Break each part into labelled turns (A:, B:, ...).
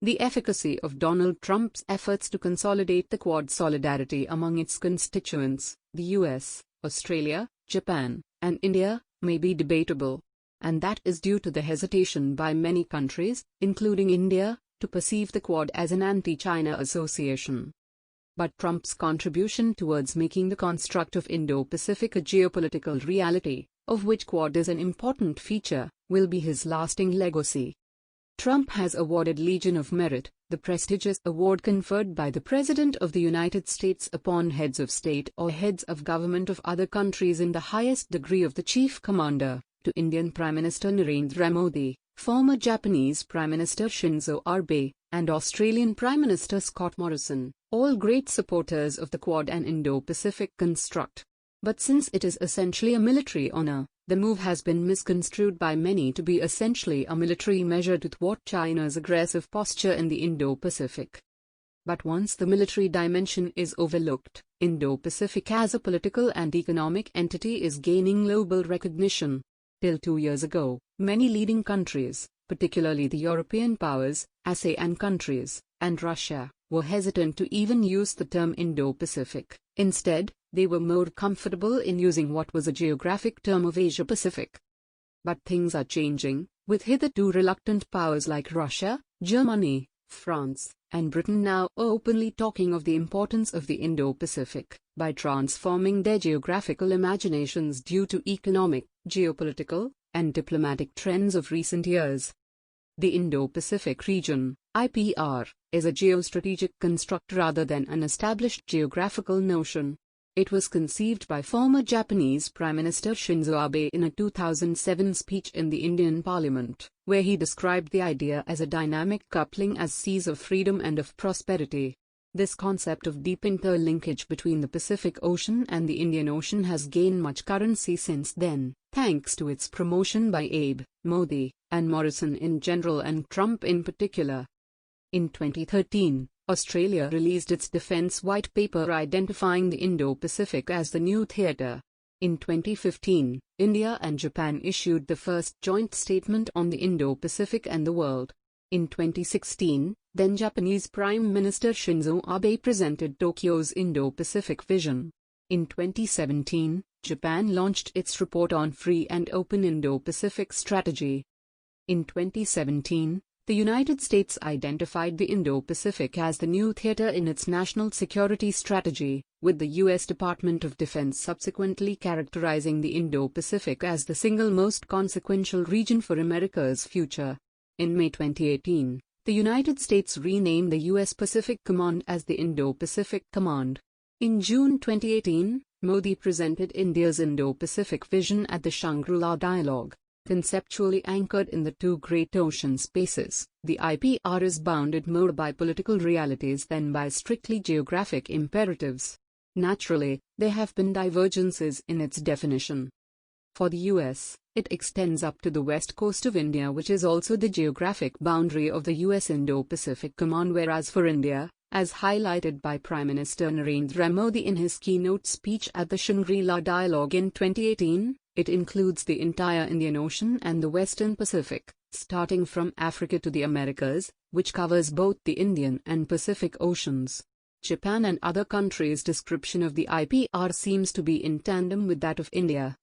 A: The efficacy of Donald Trump's efforts to consolidate the Quad solidarity among its constituents, the US, Australia, Japan, and India, may be debatable. And that is due to the hesitation by many countries, including India, to perceive the Quad as an anti-China association. But Trump's contribution towards making the construct of Indo-Pacific a geopolitical reality, of which Quad is an important feature, will be his lasting legacy. Trump has awarded Legion of Merit, the prestigious award conferred by the President of the United States upon heads of state or heads of government of other countries in the highest degree of the Chief Commander, to Indian Prime Minister Narendra Modi, former Japanese Prime Minister Shinzo Abe, and Australian Prime Minister Scott Morrison, all great supporters of the Quad and Indo-Pacific construct. But since it is essentially a military honor, the move has been misconstrued by many to be essentially a military measure to thwart China's aggressive posture in the Indo-Pacific. But once the military dimension is overlooked, Indo-Pacific as a political and economic entity is gaining global recognition. Till 2 years ago, many leading countries, particularly the European powers, ASEAN countries, and Russia, were hesitant to even use the term Indo-Pacific. Instead, they were more comfortable in using what was a geographic term of Asia-Pacific. But things are changing, with hitherto reluctant powers like Russia, Germany, France, and Britain now openly talking of the importance of the Indo-Pacific, by transforming their geographical imaginations due to economic, geopolitical, and diplomatic trends of recent years. The Indo-Pacific region, IPR, is a geostrategic construct rather than an established geographical notion. It was conceived by former Japanese Prime Minister Shinzo Abe in a 2007 speech in the Indian Parliament, where he described the idea as a dynamic coupling as seas of freedom and of prosperity. This concept of deep interlinkage between the Pacific Ocean and the Indian Ocean has gained much currency since then, thanks to its promotion by Abe, Modi, and Morrison in general and Trump in particular. In 2013, Australia released its defense white paper identifying the Indo-Pacific as the new theater. In 2015, India and Japan issued the first joint statement on the Indo-Pacific and the world. In 2016, then Japanese Prime Minister Shinzo Abe presented Tokyo's Indo-Pacific vision. In 2017, Japan launched its report on Free and Open Indo-Pacific Strategy. In 2017, the United States identified the Indo-Pacific as the new theater in its national security strategy, with the U.S. Department of Defense subsequently characterizing the Indo-Pacific as the single most consequential region for America's future. In May 2018, the United States renamed the U.S. Pacific Command as the Indo-Pacific Command. In June 2018, Modi presented India's Indo-Pacific vision at the Shangri-La Dialogue. Conceptually anchored in the two great ocean spaces, the IPR is bounded more by political realities than by strictly geographic imperatives. Naturally, there have been divergences in its definition. For the US, it extends up to the west coast of India, which is also the geographic boundary of the US Indo-Pacific Command, whereas for India, as highlighted by Prime Minister Narendra Modi in his keynote speech at the Shangri-La Dialogue in 2018, it includes the entire Indian Ocean and the Western Pacific, starting from Africa to the Americas, which covers both the Indian and Pacific Oceans. Japan and other countries' description of the IPR seems to be in tandem with that of India.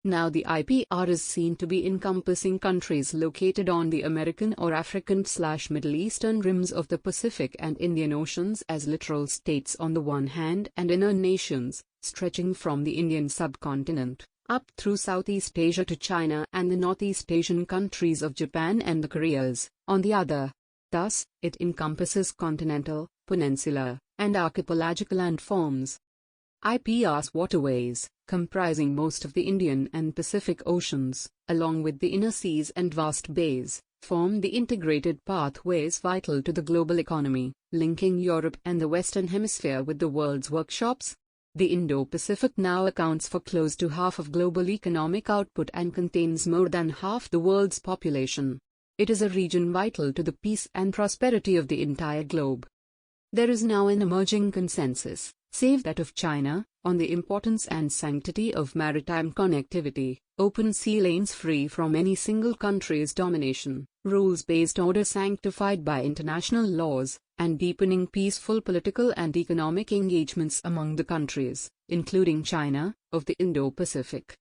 A: Now the IPR is seen to be encompassing countries located on the American or African/Middle Eastern rims of the Pacific and Indian Oceans as littoral states on the one hand and inner nations, stretching from the Indian subcontinent up through Southeast Asia to China and the Northeast Asian countries of Japan and the Koreas, on the other. Thus, it encompasses continental, peninsular, and archipelagical landforms. IPR's waterways, comprising most of the Indian and Pacific Oceans, along with the inner seas and vast bays, form the integrated pathways vital to the global economy, linking Europe and the Western Hemisphere with the world's workshops. The Indo-Pacific now accounts for close to half of global economic output and contains more than half the world's population. It is a region vital to the peace and prosperity of the entire globe. There is now an emerging consensus, save that of China, on the importance and sanctity of maritime connectivity, open sea lanes free from any single country's domination, rules-based order sanctified by international laws, and deepening peaceful political and economic engagements among the countries, including China, of the Indo-Pacific.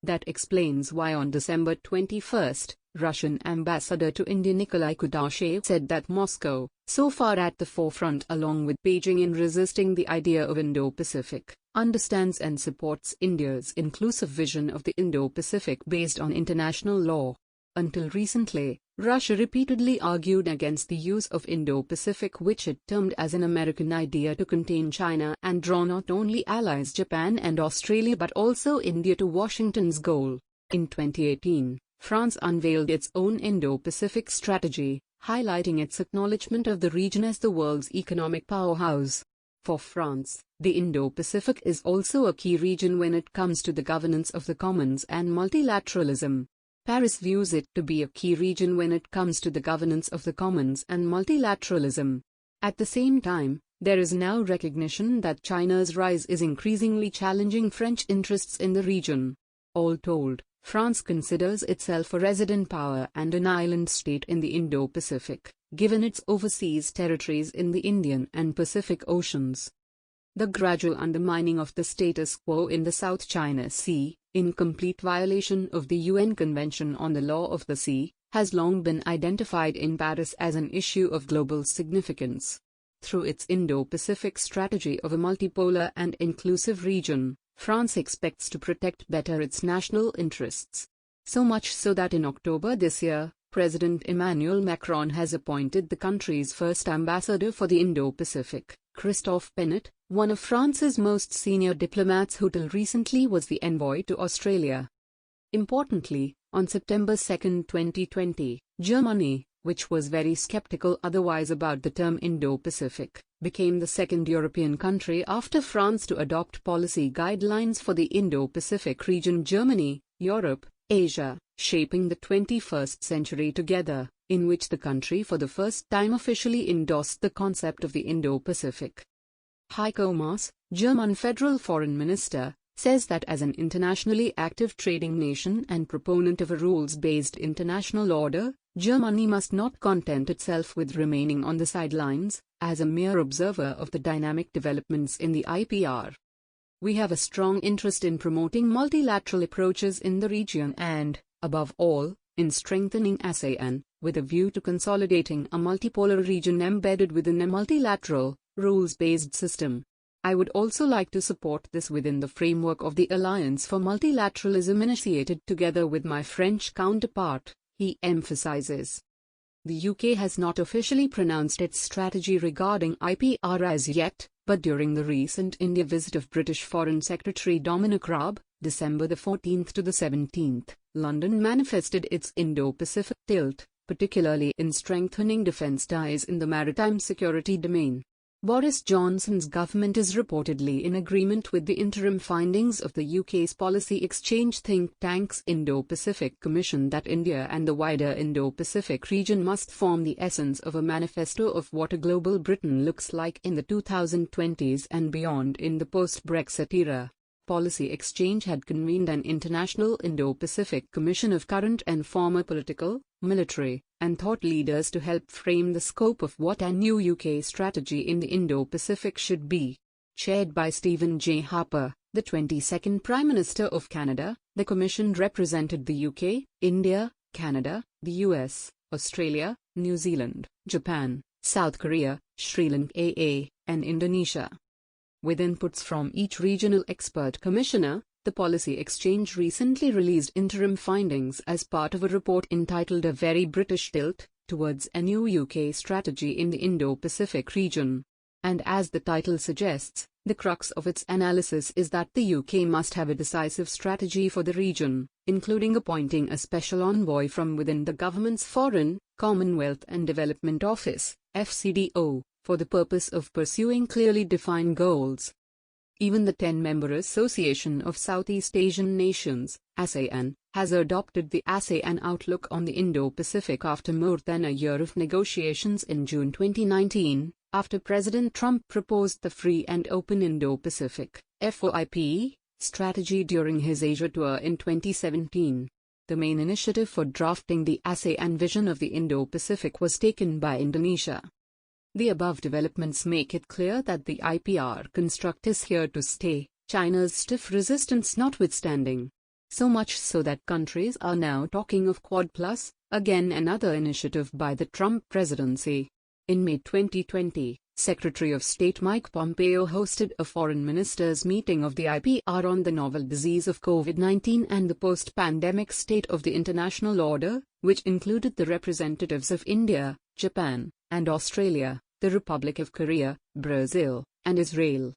A: That explains why on December 21, Russian ambassador to India Nikolai Kudashev said that Moscow, so far at the forefront along with Beijing in resisting the idea of Indo-Pacific, understands and supports India's inclusive vision of the Indo-Pacific based on international law. Until recently, Russia repeatedly argued against the use of Indo-Pacific, which it termed as an American idea to contain China and draw not only allies Japan and Australia but also India to Washington's goal. In 2018, France unveiled its own Indo-Pacific strategy, highlighting its acknowledgment of the region as the world's economic powerhouse. For France, the Indo-Pacific is also a key region when it comes to the governance of the commons and multilateralism. Paris views it to be a key region when it comes to the governance of the commons and multilateralism. At the same time, there is now recognition that China's rise is increasingly challenging French interests in the region. All told, France considers itself a resident power and an island state in the Indo-Pacific, given its overseas territories in the Indian and Pacific Oceans. The gradual undermining of the status quo in the South China Sea, in complete violation of the UN Convention on the Law of the Sea, has long been identified in Paris as an issue of global significance. Through its Indo-Pacific strategy of a multipolar and inclusive region, France expects to protect better its national interests. So much so that in October this year, President Emmanuel Macron has appointed the country's first ambassador for the Indo-Pacific, Christophe Penet, one of France's most senior diplomats who till recently was the envoy to Australia. Importantly, on September 2, 2020, Germany, which was very skeptical otherwise about the term Indo-Pacific, became the second European country after France to adopt policy guidelines for the Indo-Pacific region. Germany, Europe, Asia, shaping the 21st century together, in which the country for the first time officially endorsed the concept of the Indo-Pacific. Heiko Maas, German Federal Foreign Minister, says that as an internationally active trading nation and proponent of a rules-based international order, Germany must not content itself with remaining on the sidelines, as a mere observer of the dynamic developments in the IPR. We have a strong interest in promoting multilateral approaches in the region and, above all, in strengthening ASEAN, with a view to consolidating a multipolar region embedded within a multilateral, rules-based system. I would also like to support this within the framework of the Alliance for Multilateralism initiated together with my French counterpart, he emphasizes. The UK has not officially pronounced its strategy regarding IPR as yet, but during the recent India visit of British Foreign Secretary Dominic Raab, December the 14th to the 17th, London manifested its Indo-Pacific tilt, particularly in strengthening defence ties in the maritime security domain. Boris Johnson's government is reportedly in agreement with the interim findings of the UK's policy exchange think tank's Indo-Pacific Commission that India and the wider Indo-Pacific region must form the essence of a manifesto of what a global Britain looks like in the 2020s and beyond. In the post-Brexit era, Policy Exchange had convened an international Indo-Pacific Commission of current and former political, military, and thought leaders to help frame the scope of what a new UK strategy in the Indo-Pacific should be. Chaired by Stephen J. Harper, the 22nd Prime Minister of Canada, the Commission represented the UK, India, Canada, the US, Australia, New Zealand, Japan, South Korea, Sri Lanka, and Indonesia. With inputs from each regional expert commissioner, the Policy Exchange recently released interim findings as part of a report entitled A Very British Tilt, Towards a New UK Strategy in the Indo-Pacific Region. And as the title suggests, the crux of its analysis is that the UK must have a decisive strategy for the region, including appointing a special envoy from within the government's Foreign, Commonwealth and Development Office, FCDO, for the purpose of pursuing clearly defined goals. Even the 10-member Association of Southeast Asian Nations, ASEAN, has adopted the ASEAN Outlook on the Indo-Pacific after more than a year of negotiations in June 2019, after President Trump proposed the free and open Indo-Pacific. FOIP strategy during his Asia tour in 2017. The main initiative for drafting the ASEAN vision of the Indo-Pacific was taken by Indonesia. The above developments make it clear that the IPR construct is here to stay, China's stiff resistance notwithstanding. So much so that countries are now talking of Quad Plus, again another initiative by the Trump presidency. In May 2020, Secretary of State Mike Pompeo hosted a foreign ministers' meeting of the IPR on the novel disease of COVID-19 and the post-pandemic state of the international order, which included the representatives of India, Japan, and Australia, the Republic of Korea, Brazil, and Israel.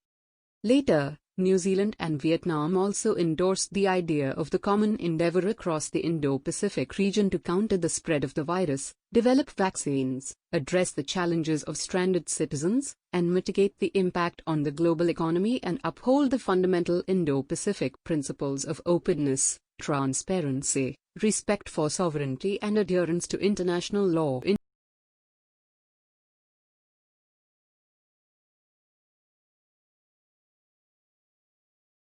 A: Later, New Zealand and Vietnam also endorsed the idea of the common endeavor across the Indo-Pacific region to counter the spread of the virus, develop vaccines, address the challenges of stranded citizens, and mitigate the impact on the global economy and uphold the fundamental Indo-Pacific principles of openness, transparency, respect for sovereignty and adherence to international law.